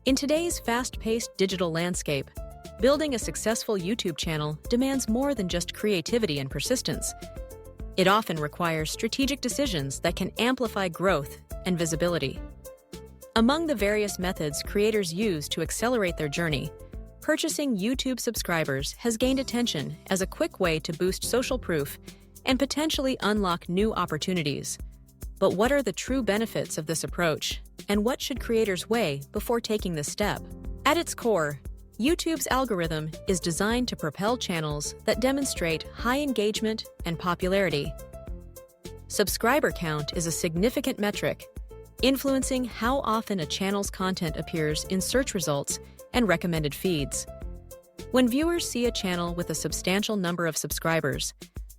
In today's fast-paced digital landscape, building a successful YouTube channel demands more than just creativity and persistence. It often requires strategic decisions that can amplify growth and visibility. Among the various methods creators use to accelerate their journey, purchasing YouTube subscribers has gained attention as a quick way to boost social proof and potentially unlock new opportunities. But what are the true benefits of this approach, and what should creators weigh before taking this step? At its core, YouTube's algorithm is designed to propel channels that demonstrate high engagement and popularity. Subscriber count is a significant metric, influencing how often a channel's content appears in search results and recommended feeds. When viewers see a channel with a substantial number of subscribers,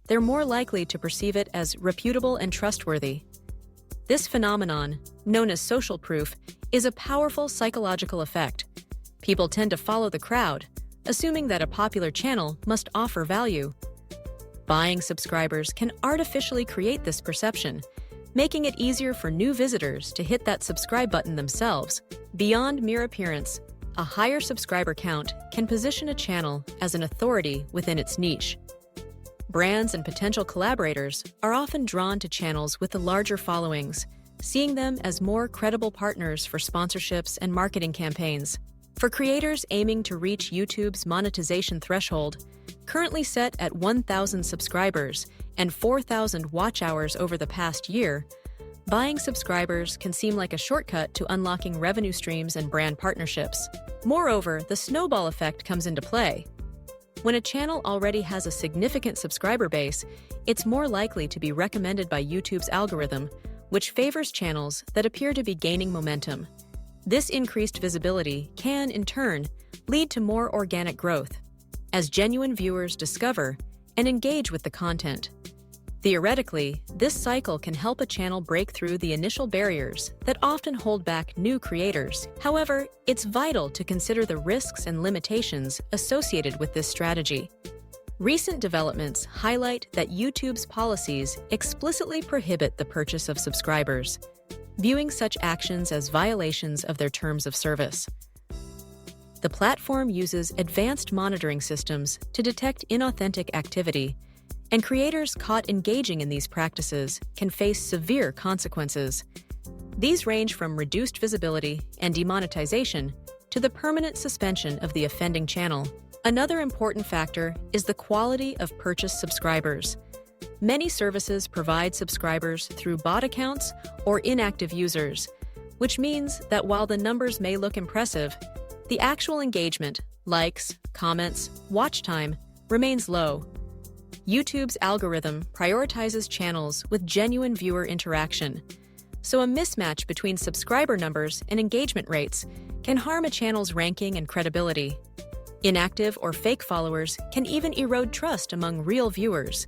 they're more likely to perceive it as reputable and trustworthy. This phenomenon, known as social proof, is a powerful psychological effect. People tend to follow the crowd, assuming that a popular channel must offer value. Buying subscribers can artificially create this perception, making it easier for new visitors to hit that subscribe button themselves. Beyond mere appearance, a higher subscriber count can position a channel as an authority within its niche. Brands and potential collaborators are often drawn to channels with the larger followings, seeing them as more credible partners for sponsorships and marketing campaigns. For creators aiming to reach YouTube's monetization threshold, currently set at 1,000 subscribers and 4,000 watch hours over the past year, buying subscribers can seem like a shortcut to unlocking revenue streams and brand partnerships. Moreover, the snowball effect comes into play. When a channel already has a significant subscriber base, it's more likely to be recommended by YouTube's algorithm, which favors channels that appear to be gaining momentum. This increased visibility can, in turn, lead to more organic growth, as genuine viewers discover and engage with the content. Theoretically, this cycle can help a channel break through the initial barriers that often hold back new creators. However, it's vital to consider the risks and limitations associated with this strategy. Recent developments highlight that YouTube's policies explicitly prohibit the purchase of subscribers, viewing such actions as violations of their terms of service. The platform uses advanced monitoring systems to detect inauthentic activity, and creators caught engaging in these practices can face severe consequences. These range from reduced visibility and demonetization to the permanent suspension of the offending channel. Another important factor is the quality of purchased subscribers. Many services provide subscribers through bot accounts or inactive users, which means that while the numbers may look impressive, the actual engagement, likes, comments, watch time, remains low. YouTube's algorithm prioritizes channels with genuine viewer interaction, so a mismatch between subscriber numbers and engagement rates can harm a channel's ranking and credibility. Inactive or fake followers can even erode trust among real viewers,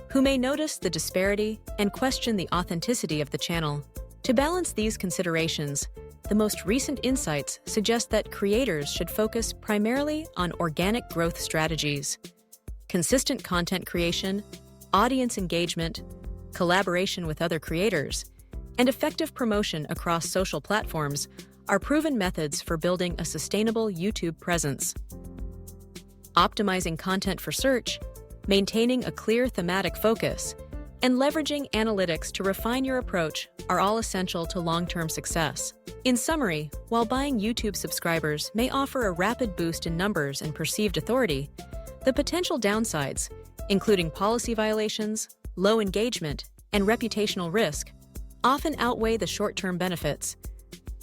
who may notice the disparity and question the authenticity of the channel. To balance these considerations, the most recent insights suggest that creators should focus primarily on organic growth strategies. Consistent content creation, audience engagement, collaboration with other creators, and effective promotion across social platforms are proven methods for building a sustainable YouTube presence. Optimizing content for search, maintaining a clear thematic focus, and leveraging analytics to refine your approach are all essential to long-term success. In summary, while buying YouTube subscribers may offer a rapid boost in numbers and perceived authority, the potential downsides, including policy violations, low engagement, and reputational risk, often outweigh the short-term benefits.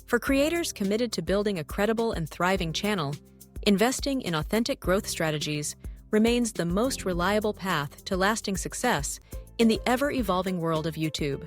For creators committed to building a credible and thriving channel, investing in authentic growth strategies remains the most reliable path to lasting success in the ever-evolving world of YouTube.